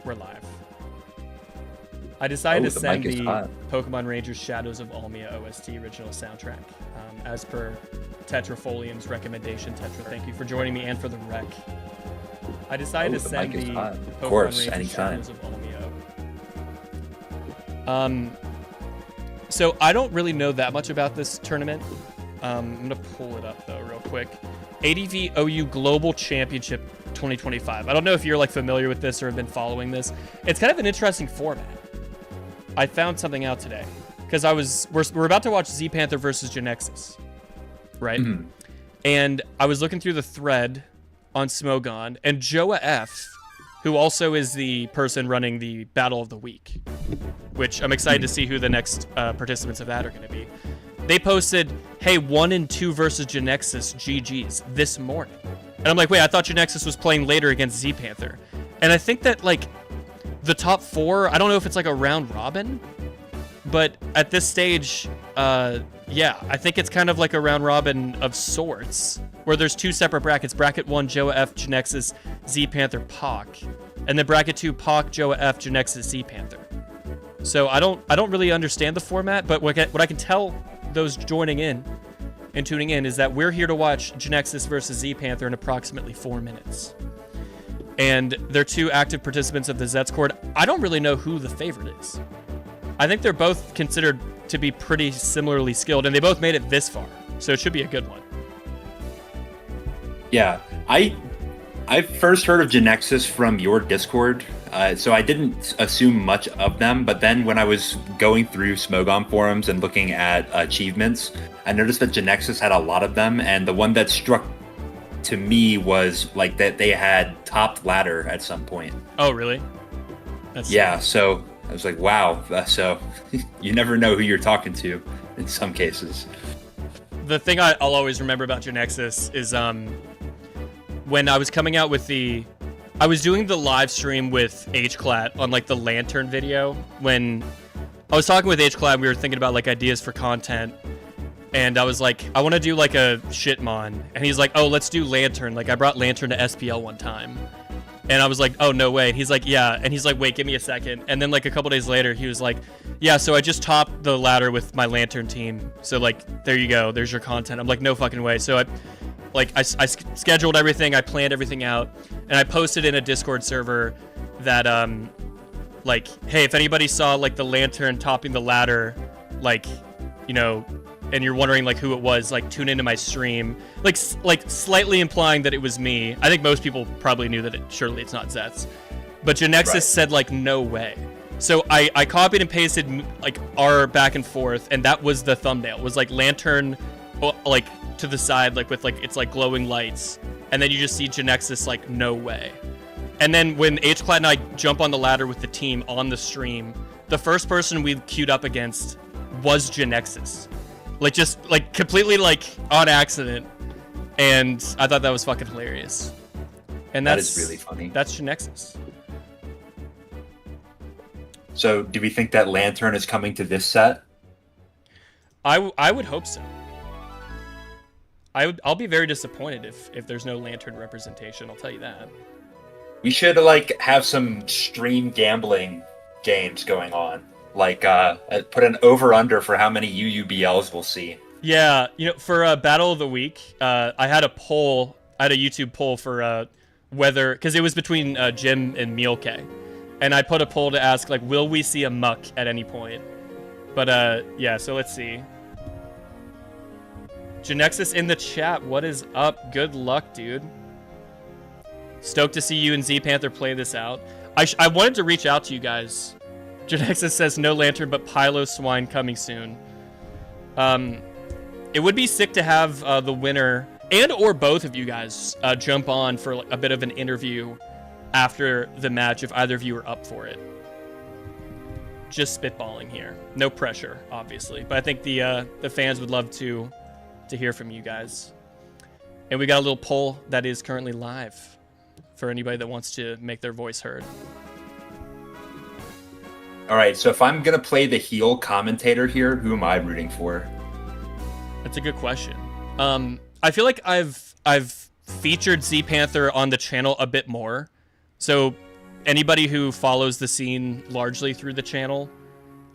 we're live. I decided to send the hot. Pokemon Rangers Shadows of Almia OST original soundtrack. As per Tetrafolium's recommendation, Tetra, thank you for joining me and for the rec. I decided to send the Pokemon Rangers anytime. Shadows of Almia. So I don't really know that much about this tournament. I'm gonna pull it up though real quick. ADV OU Global Championship 2025. I don't know if you're like familiar with this or have been following this. It's kind of an interesting format. I found something out today because we're about to watch zpanther versus genexys, right? Mm-hmm. And I was looking through the thread on Smogon, and Joa F, who also is the person running the Battle of the Week, which I'm excited to see who the next participants of that are going to be. They posted, hey, 1 and 2 versus genexys GG's this morning. And I'm like, wait, I thought genexys was playing later against zpanther. And I think that, like, the top 4, I don't know if it's like a round robin, but at this stage, yeah, I think it's kind of like a round robin of sorts, where there's 2 separate brackets. Bracket 1, Joa F, genexys, zpanther, Poc. And then bracket 2, Poc, Joa F, genexys, zpanther. So I don't really understand the format, but what I can tell those joining in and tuning in is that we're here to watch genexys versus zpanther in approximately 4 minutes. And they're 2 active participants of the Zets Chord. I don't really know who the favorite is. I think they're both considered to be pretty similarly skilled, and they both made it this far, so it should be a good one. Yeah, I first heard of genexys from your Discord, so I didn't assume much of them, but then when I was going through Smogon forums and looking at achievements, I noticed that genexys had a lot of them, and the one that struck to me was like that they had topped ladder at some point. Oh, really? Yeah, so I was like, wow, so you never know who you're talking to in some cases. The thing I'll always remember about genexys is when I was coming out with I was doing the live stream with HClat on like the Lantern video. When I was talking with HClat, we were thinking about like ideas for content. And I was like, I want to do like a shitmon. And he's like, oh, let's do Lantern. Like I brought Lantern to SPL one time. And I was like, oh, no way. And he's like, yeah. And he's like, wait, give me a second. And then like a couple days later, he was like, yeah, so I just topped the ladder with my Lantern team. So like, there you go. There's your content. I'm like, no fucking way. So I scheduled everything. I planned everything out. And I posted in a Discord server that, like, hey, if anybody saw like the Lantern topping the ladder, like, you know, and you're wondering like who it was, like tune into my stream, like slightly implying that it was me. I think most people probably knew that surely it's not Zets, but genexys said like no way. So I copied and pasted like our back and forth, and that was the thumbnail. It was like Lantern like to the side, like with like it's like glowing lights, and then you just see genexys like no way. And then when HClat and I jump on the ladder with the team on the stream, the first person we queued up against was genexys. Like, just, like, completely, like, on accident. And I thought that was fucking hilarious. And that is really funny. That's genexys. So, do we think that Lantern is coming to this set? I would hope so. I'll be very disappointed if there's no Lantern representation, I'll tell you that. We should, like, have some stream gambling games going on. Like, put an over-under for how many UUBLs we'll see. Yeah, you know, for Battle of the Week, I had a YouTube poll for whether, because it was between Jim and Mielke, and I put a poll to ask, like, will we see a muck at any point? But, yeah, so let's see. genexys in the chat, what is up? Good luck, dude. Stoked to see you and zpanther play this out. I wanted to reach out to you guys. genexys says no Lantern, but Pylo Swine coming soon. It would be sick to have the winner and or both of you guys jump on for a bit of an interview after the match if either of you are up for it. Just spitballing here. No pressure, obviously. But I think the fans would love to hear from you guys. And we got a little poll that is currently live for anybody that wants to make their voice heard. All right, so if I'm going to play the heel commentator here, who am I rooting for? That's a good question. I feel like I've featured zpanther on the channel a bit more. So anybody who follows the scene largely through the channel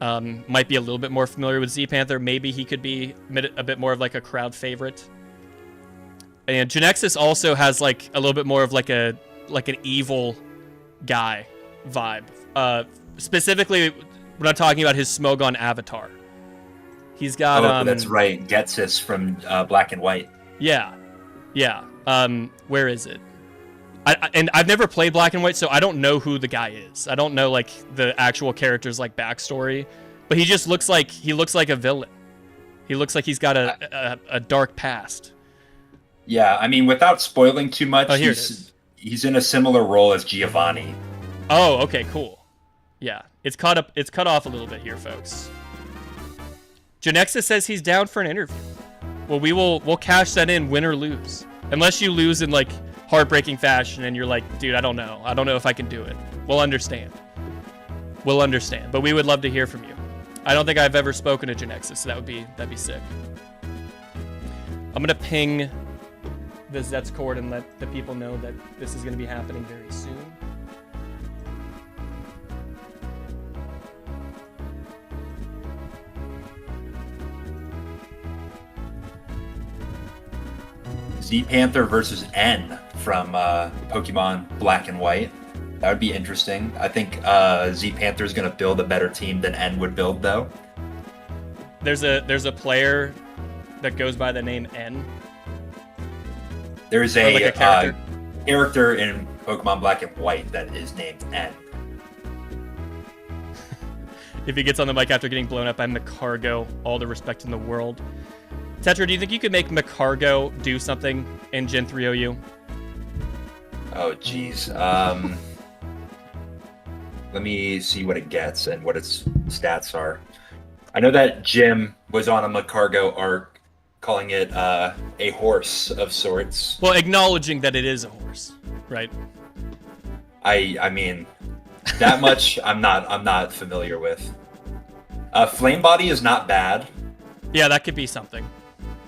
might be a little bit more familiar with zpanther. Maybe he could be a bit more of like a crowd favorite. And genexys also has like a little bit more of like an evil guy vibe. Specifically, when I'm talking about his Smogon avatar, he's got that's right, genexys from Black and White. Yeah. Where is it? And I've never played Black and White, so I don't know who the guy is. I don't know like the actual character's like backstory, but he just looks like a villain. He looks like he's got a dark past. Yeah, I mean, without spoiling too much, Oh, he's in a similar role as Giovanni. Oh, okay, cool. Yeah, it's cut off a little bit here, folks. genexys says he's down for an interview. Well, we'll cash that in, win or lose. Unless you lose in like heartbreaking fashion and you're like, dude, I don't know if I can do it. We'll understand. But we would love to hear from you. I don't think I've ever spoken to genexys, so that'd be sick. I'm gonna ping the Zets cord and let the people know that this is gonna be happening very soon. zpanther versus N from Pokemon Black and White. That would be interesting. I think zpanther is going to build a better team than N would build, though. There's a player that goes by the name N. There's a character in Pokemon Black and White that is named N. If he gets on the mic after getting blown up, I'm Macargo. All the respect in the world. Tetra, do you think you could make Macargo do something in Gen 3 OU? Oh, jeez. Let me see what it gets and what its stats are. I know that Jim was on a Macargo arc, calling it a horse of sorts. Well, acknowledging that it is a horse, right? I mean, that much I'm not familiar with. Flame Body is not bad. Yeah, that could be something.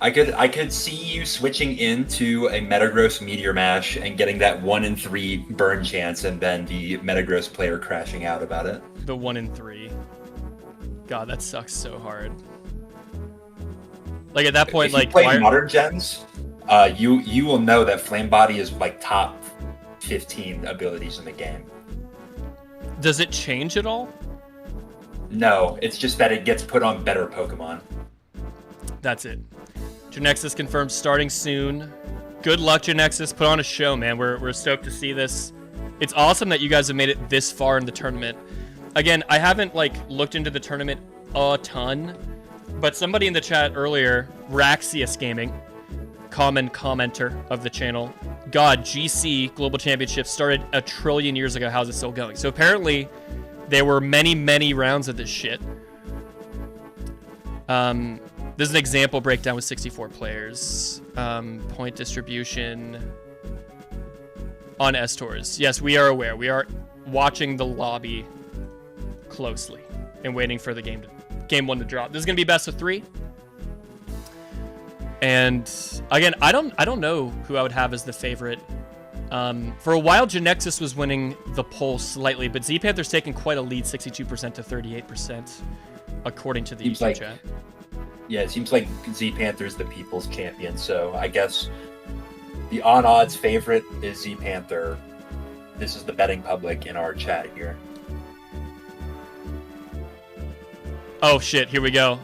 I could see you switching into a Metagross Meteor Mash and getting that 1 in 3 burn chance, and then the Metagross player crashing out about it. The 1 in 3. God, that sucks so hard. Like at that point, if you play modern gens, you will know that Flame Body is like top 15 abilities in the game. Does it change at all? No, it's just that it gets put on better Pokemon. That's it. genexys confirmed starting soon. Good luck, genexys. Put on a show, man. We're stoked to see this. It's awesome that you guys have made it this far in the tournament. Again, I haven't like looked into the tournament a ton, but somebody in the chat earlier, Raxius Gaming, common commenter of the channel, God, GC Global Championships started 1 trillion years ago. How's it still going? So apparently there were many rounds of this shit. There's an example breakdown with 64 players. Point distribution on S-Tours. Yes, we are aware. We are watching the lobby closely and waiting for the game 1 to drop. This is gonna be best of 3. And again, I don't know who I would have as the favorite. For a while, genexys was winning the poll slightly, but zpanther's taken quite a lead, 62% to 38%, according to the YouTube chat. Yeah, it seems like zpanther's the people's champion, so I guess the on-odds favorite is zpanther. This is the betting public in our chat here. Oh shit, here we go.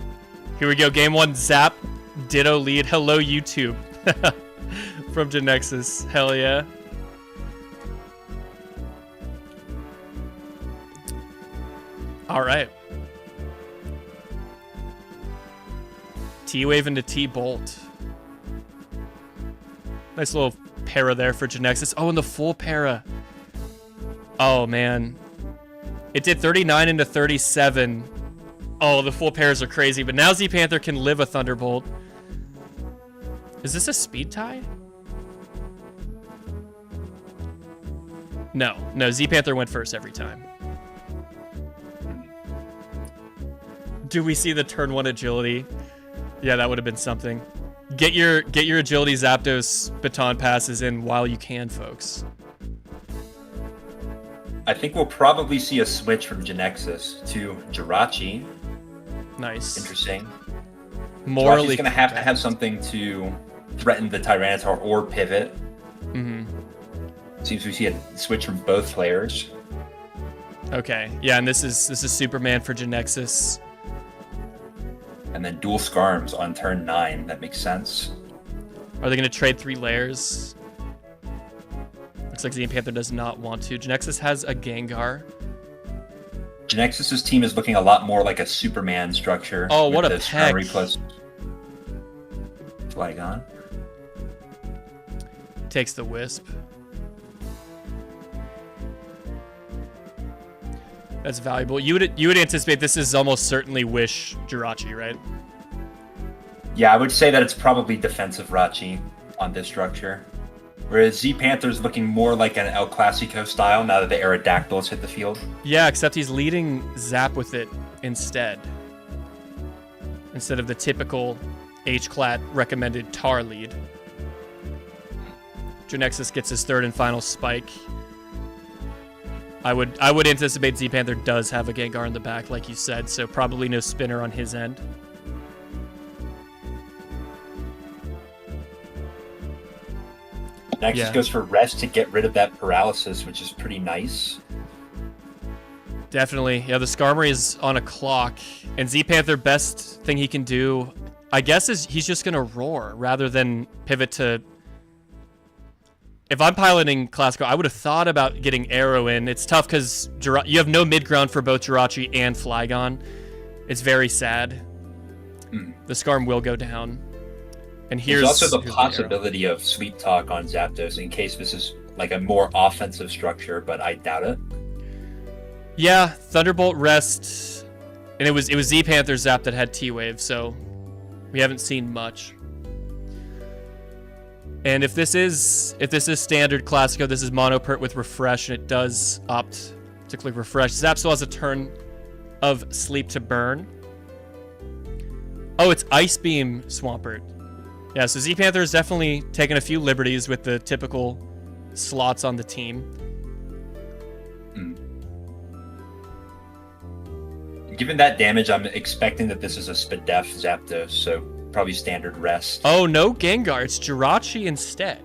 Game 1, Zap, Ditto lead. Hello, YouTube. From genexys. Hell yeah. All right. T-Wave into T-Bolt. Nice little para there for genexys. Oh, and the full para. Oh, man. It did 39 into 37. Oh, the full pairs are crazy, but now zpanther can live a Thunderbolt. Is this a speed tie? No, zpanther went first every time. Do we see the turn 1 agility? Yeah, that would have been something. Get your agility Zapdos baton passes in while you can, folks. I think we'll probably see a switch from Genexys to Jirachi. Nice. Interesting. Morally Jirachi's going to have something to threaten the Tyranitar or pivot. Mm-hmm. Seems we see a switch from both players. Okay. Yeah, and this is Superman for Genexys. And then dual Scarms on turn 9. That makes sense. Are they going to trade 3 layers? Looks like zpanther does not want to. Genexys has a Gengar. Genexys' team is looking a lot more like a Superman structure. Oh, what a peck. peck. Plus Flygon. Takes the Wisp. That's valuable. You would anticipate this is almost certainly Wish Jirachi, right? Yeah, I would say that it's probably defensive Rachi on this structure. Whereas zpanther's looking more like an El Clasico style now that the Aerodactyls hit the field. Yeah, except he's leading Zap with it instead of the typical H-Clat recommended Tar lead. Genexys gets his 3rd and final spike. I would anticipate zpanther does have a Gengar in the back, like you said, so probably no spinner on his end. Nexus goes for rest to get rid of that paralysis, which is pretty nice. Definitely. Yeah, the Skarmory is on a clock, and zpanther, best thing he can do, I guess, is he's just going to roar rather than pivot to... If I'm piloting Classico, I would have thought about getting Arrow in. It's tough because you have no mid-ground for both Jirachi and Flygon. It's very sad. The Skarm will go down. And there's also the possibility of Sleep Talk on Zapdos in case this is like a more offensive structure, but I doubt it. Yeah, Thunderbolt rest, and it was zpanther Zap that had T-Wave, so we haven't seen much. And if this is standard Classico, this is Monopert with Refresh, and it does opt to click Refresh. Zap still has a turn of Sleep to burn. Oh, it's Ice Beam Swampert. Yeah, so zpanther is definitely taking a few liberties with the typical slots on the team. Given that damage, I'm expecting that this is a Spadef Zapdos, so probably standard rest. Oh, no Gengar. It's Jirachi instead.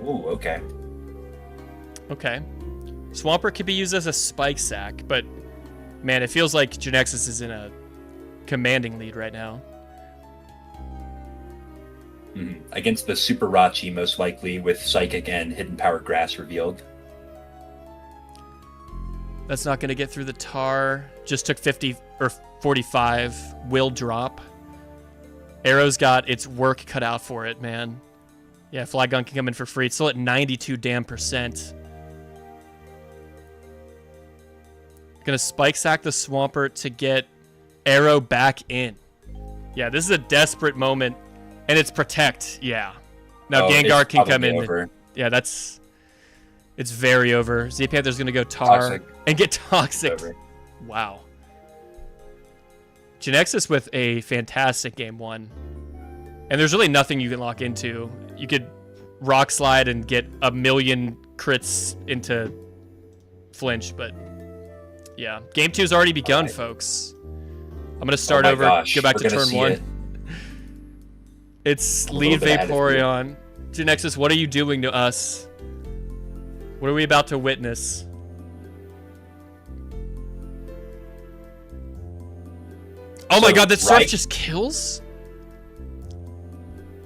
Ooh, okay. Okay. Swampert could be used as a Spike Sack, but man, it feels like Genexys is in a commanding lead right now. Against the Super Rachi, most likely, with Psychic and Hidden Power Grass revealed. That's not going to get through the tar. Just took 50 or 45. Will drop. Arrow's got its work cut out for it, man. Yeah, Flygon can come in for free. It's still at 92 damn %. Gonna Spike Sack the Swampert to get Arrow back in. Yeah, this is a desperate moment. And it's Protect, yeah. Now Gengar can come in. Over. Yeah, it's very over. zpanther's gonna go Tar Toxic. and get Toxic. Over. Wow. Genexys with a fantastic game 1. And there's really nothing you can lock into. You could Rock Slide and get a million crits into Flinch, but yeah. Game 2's already begun, folks. I'm gonna start over, go back to turn 1. It's lead Vaporeon. Genexys, what are you doing to us? What are we about to witness? Oh my god, that Surf just kills?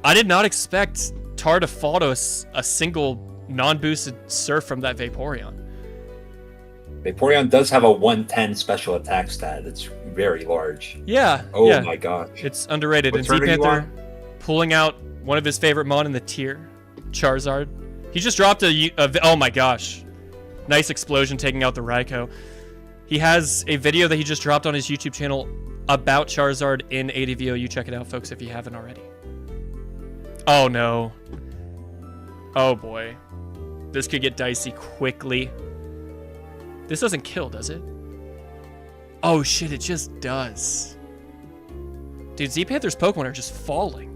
I did not expect Tar to fall to a single non-boosted Surf from that Vaporeon. Vaporeon does have a 110 special attack stat. It's very large. Yeah. Oh yeah. my gosh. It's underrated. What And turn are you zpanther on? pulling out one of his favorite mon in the tier, Charizard. He just dropped oh my gosh. Nice explosion taking out the Raikou. He has a video that he just dropped on his YouTube channel about Charizard in ADV OU. Check it out, folks, if you haven't already. Oh no. Oh boy. This could get dicey quickly. This doesn't kill, does it? Oh shit, it just does. Dude, zpanther's Pokemon are just falling.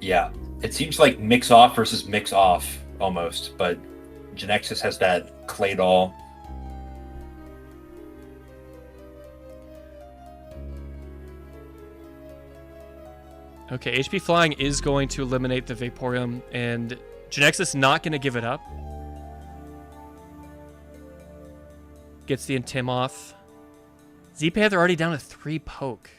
Yeah. It seems like mix off versus mix off almost, but Genexys has that clay doll. Okay, HP Flying is going to eliminate the Vaporeon, and Genexys not going to give it up. Gets the Intim off. zpanther already down to 3 poke.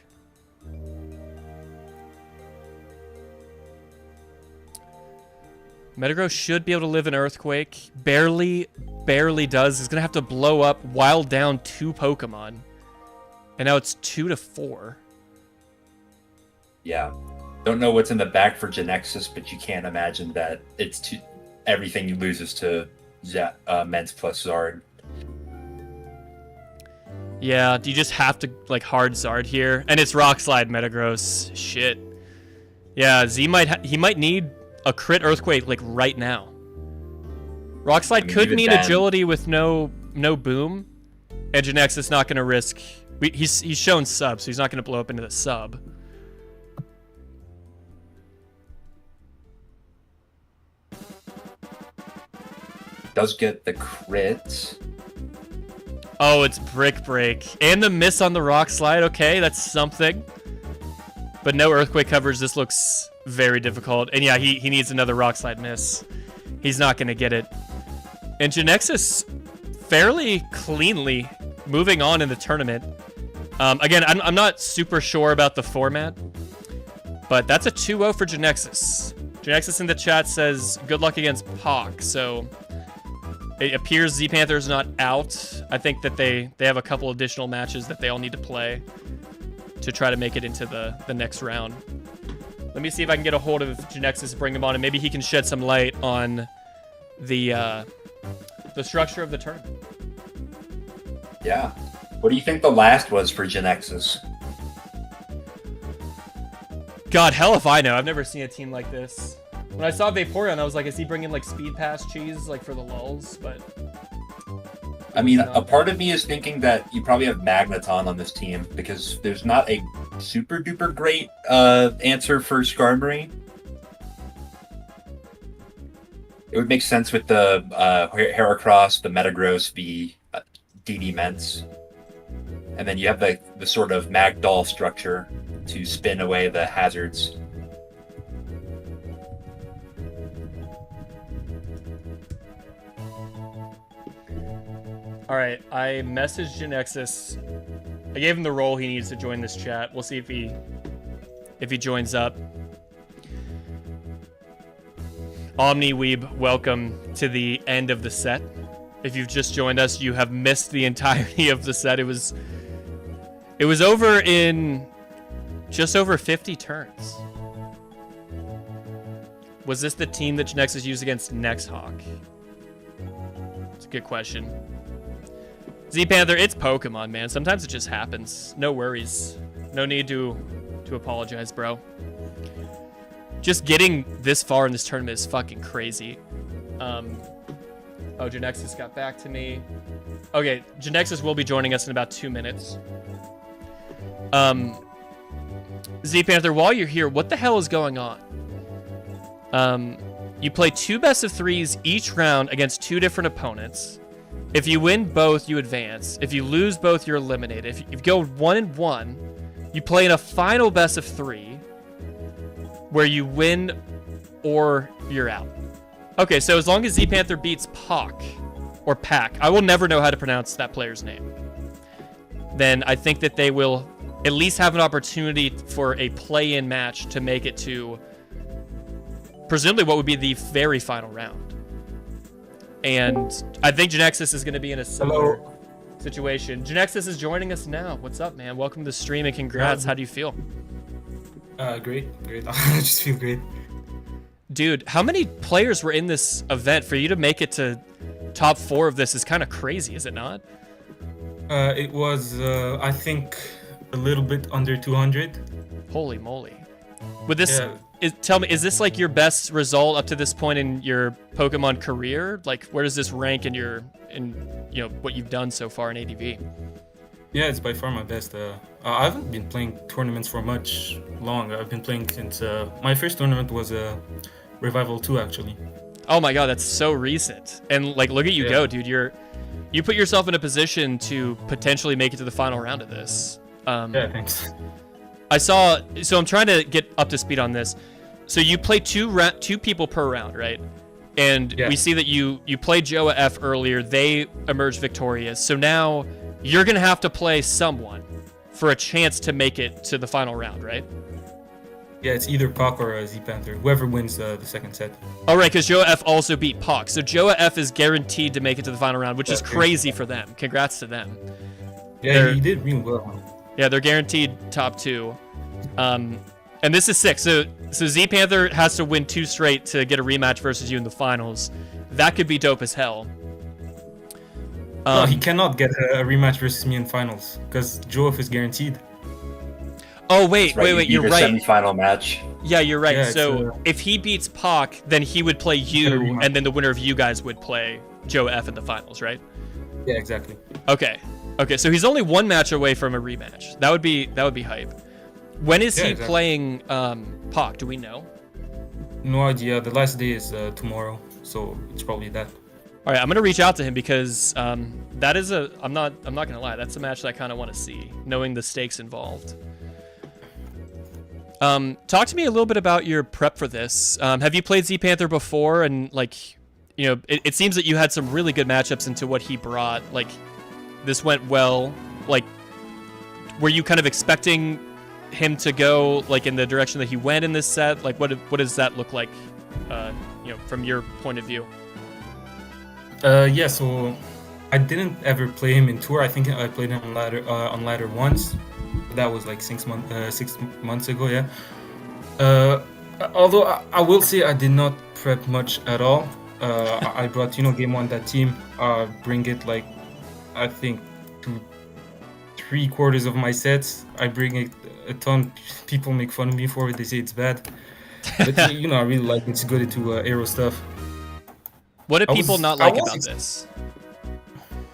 Metagross should be able to live in Earthquake. Barely does. He's going to have to blow up while down 2 Pokemon. And now it's 2 to 4. Yeah. Don't know what's in the back for Genexys, but you can't imagine that it's everything loses to Ments plus Zard. Yeah, you just have to like hard Zard here, and it's Rock Slide Metagross. Shit. Yeah, he might need a crit Earthquake like right now. Rock Slide could mean agility with no boom, and Genexys not going to risk. He's shown sub, so he's not going to blow up into the sub. Does get the crit. Oh, it's Brick Break. And the miss on the Rock Slide. Okay, that's something. But no Earthquake covers. This looks very difficult. And yeah, he needs another Rock Slide miss. He's not going to get it. And Genexys fairly cleanly moving on in the tournament. Again, I'm not super sure about the format. But that's a 2-0 for Genexys. Genexys in the chat says, good luck against Pock. So it appears zpanther's not out. I think that they have a couple additional matches that they all need to play to try to make it into the next round. Let me see if I can get a hold of Genexys, bring him on, and maybe he can shed some light on the structure of the tournament. Yeah. What do you think the last was for Genexys? God, hell if I know. I've never seen a team like this. When I saw Vaporeon, I was like, is he bringing like Speed Pass cheese like for the lulz? But I mean, a part of me is thinking that you probably have Magneton on this team because there's not a super duper great answer for Skarmory. It would make sense with the Heracross, the Metagross, the DD Ments. And then you have the sort of Magdoll structure to spin away the hazards. all right, I messaged Genexys. I gave him the role he needs to join this chat. We'll see if he joins up. OmniWeeb, welcome to the end of the set. If you've just joined us, you have missed the entirety of the set. It was over in just over 50 turns. Was this the team that Genexys used against Nexhawk? It's a good question. zpanther, it's Pokemon, man. Sometimes it just happens. No worries. No need to apologize, bro. Just getting this far in this tournament is fucking crazy. Oh, Genexys got back to me. Okay, Genexys will be joining us in about 2 minutes. zpanther, while you're here, what the hell is going on? You play 2 best of 3s each round against 2 different opponents. If you win both, you advance. If you lose both, you're eliminated. If you go 1-1, you play in a final best of 3 where you win or you're out. Okay, so as long as zpanther beats Pac, or Pac, I will never know how to pronounce that player's name, then I think that they will at least have an opportunity for a play-in match to make it to presumably what would be the very final round. And I think Genexys is going to be in a similar situation. Genexys is joining us now. What's up, man? Welcome to the stream and congrats. How do you feel? Great. I just feel great. Dude, how many players were in this event? For you to make it to top 4 of this is kind of crazy, is it not? It was, I think, a little bit under 200. Holy moly. Would this... Tell me, is this like your best result up to this point in your Pokemon career? Like, where does this rank in what you've done so far in ADV? Yeah, it's by far my best. I haven't been playing tournaments for long. I've been playing since my first tournament was Revival 2, actually. Oh my god, that's so recent. And like, look at you go, dude. You put yourself in a position to potentially make it to the final round of this. Yeah, thanks. So I'm trying to get up to speed on this. So you play two people per round, right? And we see that you played Joa F earlier. They emerged victorious. So now you're gonna have to play someone for a chance to make it to the final round, right? Yeah, it's either Pac or zpanther. Whoever wins the second set. All right, because Joa F also beat Pac. So Joa F is guaranteed to make it to the final round, which is crazy for them. Congrats to them. Yeah, he did really well. Yeah, they're guaranteed top 2. And this is 6. So zpanther has to win 2 straight to get a rematch versus you in the finals. That could be dope as hell. No, he cannot get a rematch versus me in finals because Joa F is guaranteed. Oh, wait, you're right. Semi-final match. Yeah, you're right. Yeah, so if he beats Pac, then he would play you, and then the winner of you guys would play Joa F in the finals, right? Yeah, exactly. Okay, so he's only 1 match away from a rematch. That would be hype. When is he playing Pac? Do we know? No idea. The last day is tomorrow, so it's probably that. All right, I'm gonna reach out to him because that is I'm not gonna lie, that's a match that I kind of want to see, knowing the stakes involved. Talk to me a little bit about your prep for this. Have you played zpanther before? And like, you know, it seems that you had some really good matchups into what he brought. Like, this went well. Like, were you kind of expecting him to go like in the direction that he went in this set? Like, what does that look like? You know, from your point of view. Yeah. So I didn't ever play him in tour. I think I played him on ladder once. That was like 6 months ago, yeah. Although I will say I did not prep much at all. I brought, game 1 that team. Bring it like, I think, to 3/4 of my sets. I bring it a ton. People make fun of me for it. They say it's bad. But, I really like it's good into aero stuff. What do people not like about this?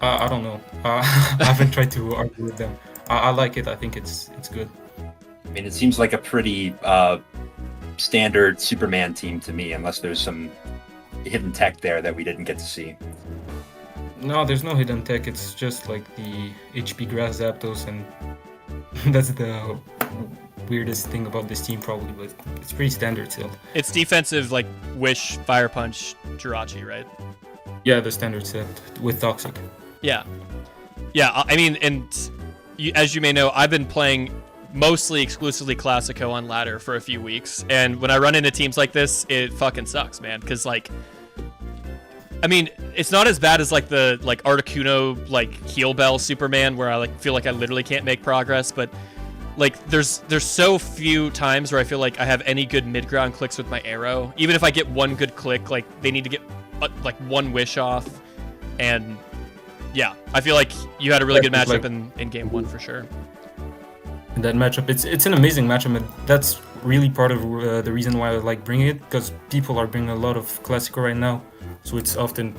I don't know. I haven't tried to argue with them. I like it. I think it's good. I mean, it seems like a pretty standard Superman team to me, unless there's some hidden tech there that we didn't get to see. No, there's no hidden tech. It's just like the HP Grass Zapdos, and that's the weirdest thing about this team probably, but it's pretty standard still. It's defensive, like Wish, Fire Punch, Jirachi, right? Yeah, the standard set with Toxic. Yeah. I mean, and as you may know, I've been playing mostly exclusively Classico on ladder for a few weeks, and when I run into teams like this, it fucking sucks, man. Because like, I mean, it's not as bad as like the Articuno Heel Bell Superman, where I feel like I literally can't make progress, but like there's so few times where I feel like I have any good mid-ground clicks with my arrow. Even if I get one good click, like they need to get like one wish off, and yeah, I feel like you had a really good matchup in game 1 for sure. That matchup, it's an amazing matchup, and that's really part of the reason why I like bringing it, because people are bringing a lot of Classico right now, so it's often,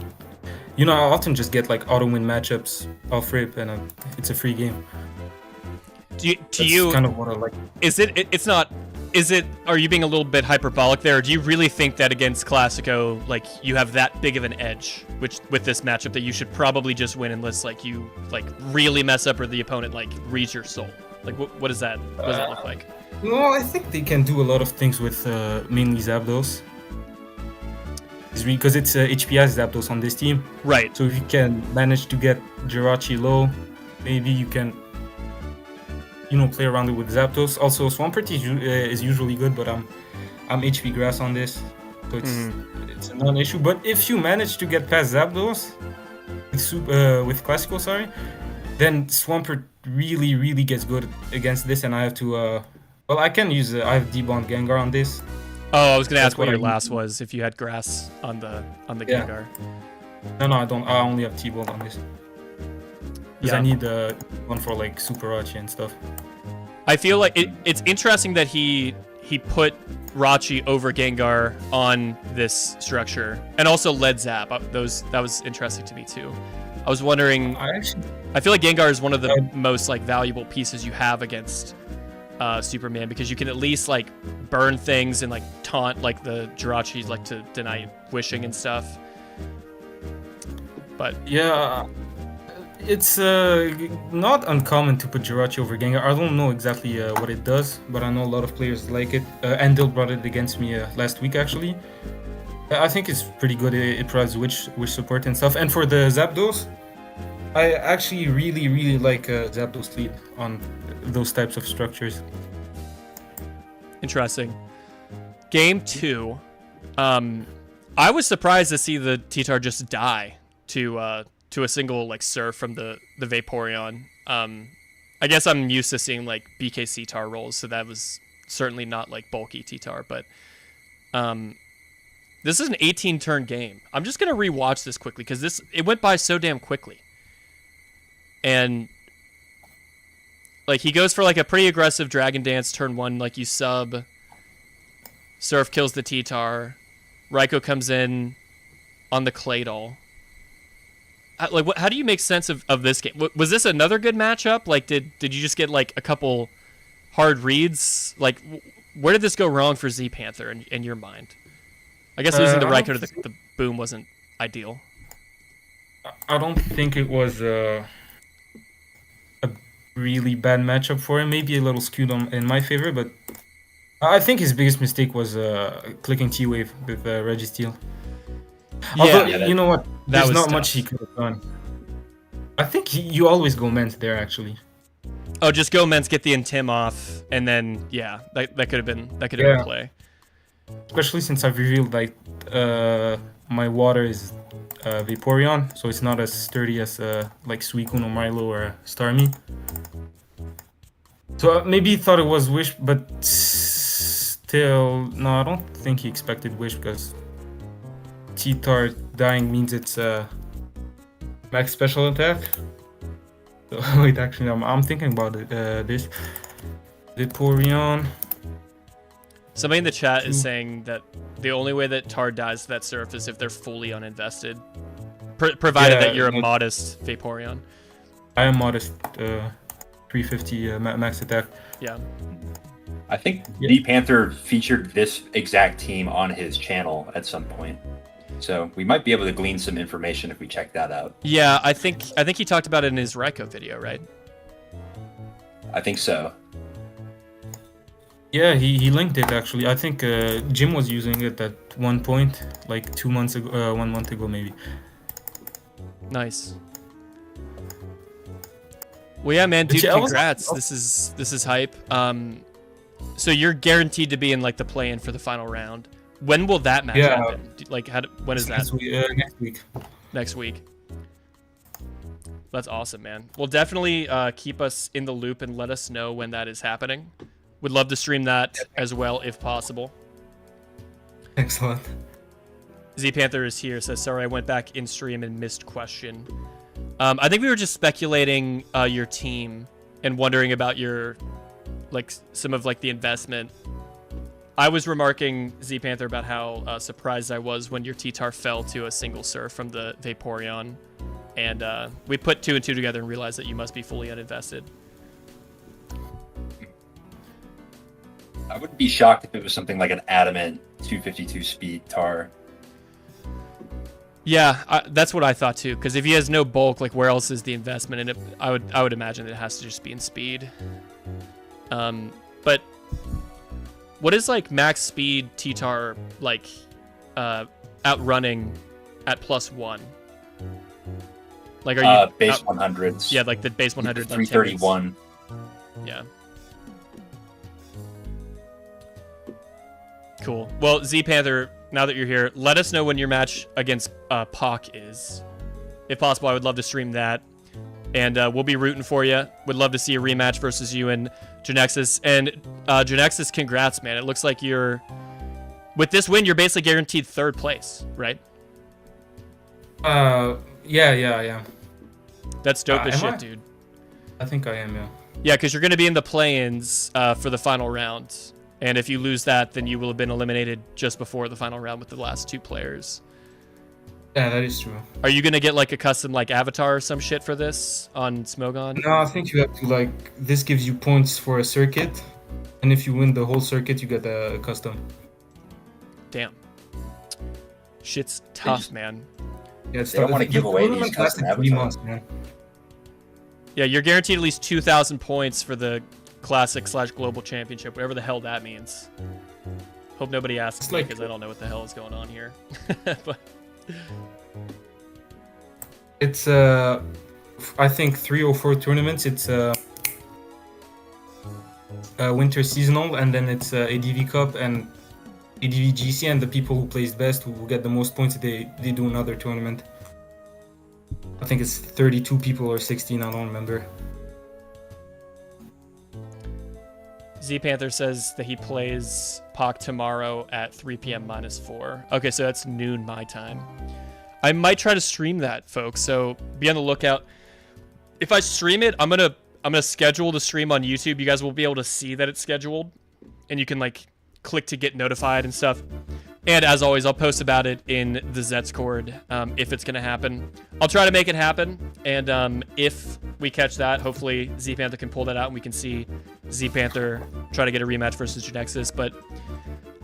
I often just get like auto win matchups off rip, and it's a free game. To you, kind of what I like. Are you being a little bit hyperbolic there, or do you really think that against Classico, like, you have that big of an edge with this matchup that you should probably just win unless you really mess up or the opponent reads your soul? Like, what does that look like? No, I think they can do a lot of things with mainly Zapdos. Because it's HPI Zapdos on this team. Right. So if you can manage to get Jirachi low, maybe you can play around it with Zapdos. Also, Swampert is usually good, but I'm HP Grass on this, so it's a non-issue. But if you manage to get past Zapdos with Classical, then Swampert really, really gets good against this, and I have to. I can use. I have D-Bond Gengar on this. Oh, I was gonna ask what your last was if you had Grass on the Gengar. No, I don't. I only have T-Bolt on this. Because I need one for Super Rachi and stuff. I feel like it's interesting that he put Rachi over Gengar on this structure, and also Lead Zap. That was interesting to me too. I was wondering. I feel like Gengar is one of the most valuable pieces you have against Superman, because you can at least like burn things and like taunt like the Jirachi like to deny wishing and stuff. But Yeah, it's not uncommon to put Jirachi over Gengar. I don't know exactly what it does, but I know a lot of players like it. Andil brought it against me last week, actually. I think it's pretty good. It provides wish support and stuff. And for the Zapdos, I actually really like Zapdos lead on those types of structures. interesting. Game 2. I was surprised to see the T-Tar just die to a single like surf from the Vaporeon. I guess I'm used to seeing like BKC tar rolls, so that was certainly not like bulky T-Tar, but this is an 18 turn game. I'm just gonna rewatch this quickly because it went by so damn quickly. And like he goes for like a pretty aggressive Dragon Dance turn 1, like you sub. Surf kills the T-Tar. Raikou comes in on the Claydol. Like, how do you make sense of this game? Was this another good matchup? Like, did you just get like a couple hard reads? Like, where did this go wrong for zpanther in your mind? I guess losing the Raikou to the boom wasn't ideal. I don't think it was a really bad matchup for him. Maybe a little skewed in my favor, but I think his biggest mistake was clicking T-Wave with Registeel. Although, you know what? There's not much he could have done. I think you always go Ment there, actually. Oh, just go Ment, get the Intim off, and then, yeah, that could have been a play. Especially since I've revealed, like, my water is Vaporeon, so it's not as sturdy as, like, Suicune or Milo or Starmie. So maybe he thought it was Wish, but still, no, I don't think he expected Wish, because T-Tar dying means it's max special attack. So, wait, actually, I'm thinking about it, this. Vaporeon. Somebody in the chat is saying that the only way that Tar dies to that surf is if they're fully uninvested, provided that you're a modest Vaporeon. I am modest, 350 max attack. Yeah. I think zpanther featured this exact team on his channel at some point. So we might be able to glean some information if we check that out. Yeah, I think he talked about it in his Raikou video, right? I think so. Yeah, he linked it actually. I think Jim was using it at one point, like 2 months ago, 1 month ago maybe. Nice. Well, yeah, man, dude, congrats. This is hype. So you're guaranteed to be in like the play-in for the final round. When will that match happen? Like, when is that? Next week. Next week. That's awesome, man. Well, definitely keep us in the loop and let us know when that is happening. Would love to stream that as well if possible. Excellent. zpanther is here, says, sorry, I went back in stream and missed question. I think we were just speculating your team and wondering about your, like, some of like the investment. I was remarking, zpanther, about how surprised I was when your T-Tar fell to a single surf from the Vaporeon. And we put 2 and 2 together and realized that you must be fully uninvested. I wouldn't be shocked if it was something like an adamant 252 speed Tar. Yeah, that's what I thought too. Because if he has no bulk, like where else is the investment in it? I would imagine it has to just be in speed. But what is like max speed T-Tar like outrunning at +1? Like, are you base 100s? Yeah, like the base 100. 331. Yeah. Cool. Well, zpanther, now that you're here, let us know when your match against Pac is. If possible, I would love to stream that. And we'll be rooting for you. Would love to see a rematch versus you and genexys. And genexys, congrats, man. It looks like you're... With this win, you're basically guaranteed 3rd place, right? Yeah. That's dope as shit, dude. I think I am, yeah. Yeah, because you're going to be in the play-ins for the final round. And if you lose that, then you will have been eliminated just before the final round with the last 2 players. Yeah, that is true. Are you gonna get like a custom like avatar or some shit for this on Smogon? No, I think you have to like. This gives you points for a circuit, And if you win the whole circuit, you get a custom. Damn. Shit's tough, man. Yeah, it's They don't tough. want to give away these custom lasted 3 avatars. months, man. Yeah, you're guaranteed at least 2,000 points for the Classic/Global Championship, whatever the hell that means. Hope nobody asks me because I don't know what the hell is going on here. But it's I think 3 or 4 tournaments. It's winter seasonal, and then it's ADV Cup and ADV GC, and the people who place best, who get the most points, they do another tournament. I think it's 32 people or 16, I don't remember. zpanther says that he plays POC tomorrow at 3 p.m. -4. Okay, so that's noon my time. I might try to stream that, folks, so be on the lookout. If I stream it, I'm gonna schedule the stream on YouTube. You guys will be able to see that it's scheduled, and you can like click to get notified and stuff. And as always, I'll post about it in the Zetscord if it's gonna happen. I'll try to make it happen, and if we catch that, hopefully zpanther can pull that out and we can see zpanther try to get a rematch versus genexys. But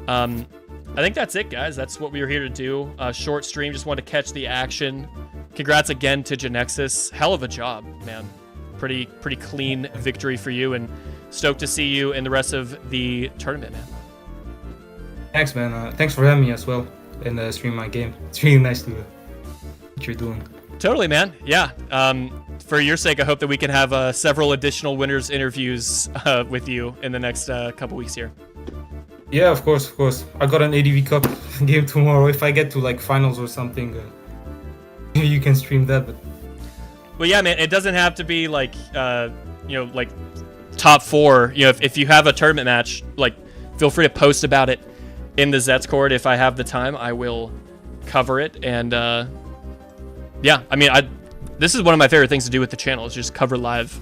I think that's it, guys. That's what we were here to do. Short stream, just wanted to catch the action. Congrats again to genexys. Hell of a job, man. Pretty clean victory for you, and stoked to see you in the rest of the tournament, man. Thanks, man. Thanks for having me as well and stream my game. It's really nice to what you're doing. Totally, man. Yeah. For your sake, I hope that we can have several additional winners interviews with you in the next couple weeks here. Yeah, of course. I got an ADV Cup game tomorrow. If I get to like finals or something, you can stream that. But well, yeah, man. It doesn't have to be like like top 4. You know, if you have a tournament match, like feel free to post about it in the Zetscord. If I have the time, I will cover it. And yeah, I mean, this is one of my favorite things to do with the channel, is just cover live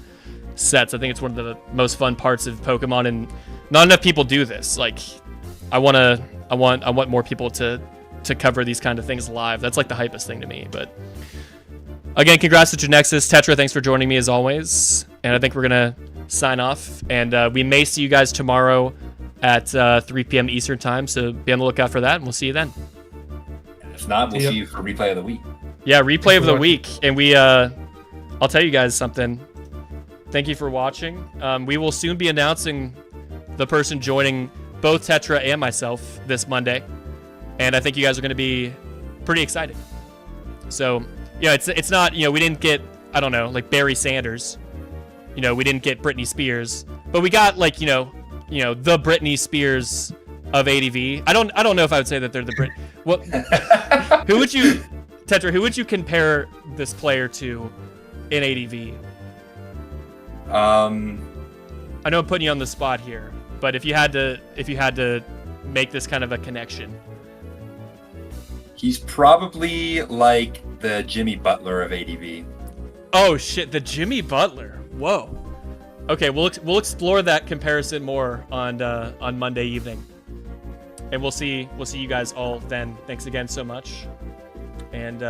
sets. I think it's one of the most fun parts of Pokemon, and not enough people do this. Like, I want more people to cover these kind of things live. That's like the hypest thing to me. But again, congrats to genexys. Tetra, thanks for joining me as always. And I think we're gonna sign off, and we may see you guys tomorrow at 3 p.m. Eastern time, so be on the lookout for that, and we'll see you then. If not, we'll see you for replay of the week. Yeah, replay of the week, and I'll tell you guys something. Thank you for watching. We will soon be announcing the person joining both Tetra and myself this Monday, and I think you guys are going to be pretty excited. So, yeah, it's not, we didn't get, I don't know, like Barry Sanders. We didn't get Britney Spears, but we got like, the Britney Spears of ADV. I don't know if I would say that they're the Brit. Well, Tetra, who would you compare this player to in ADV? I know I'm putting you on the spot here, but if you had to make this kind of a connection. He's probably like the Jimmy Butler of ADV. Oh shit, the Jimmy Butler. Whoa. Okay, we'll explore that comparison more on Monday evening, and we'll see you guys all then. Thanks again so much, and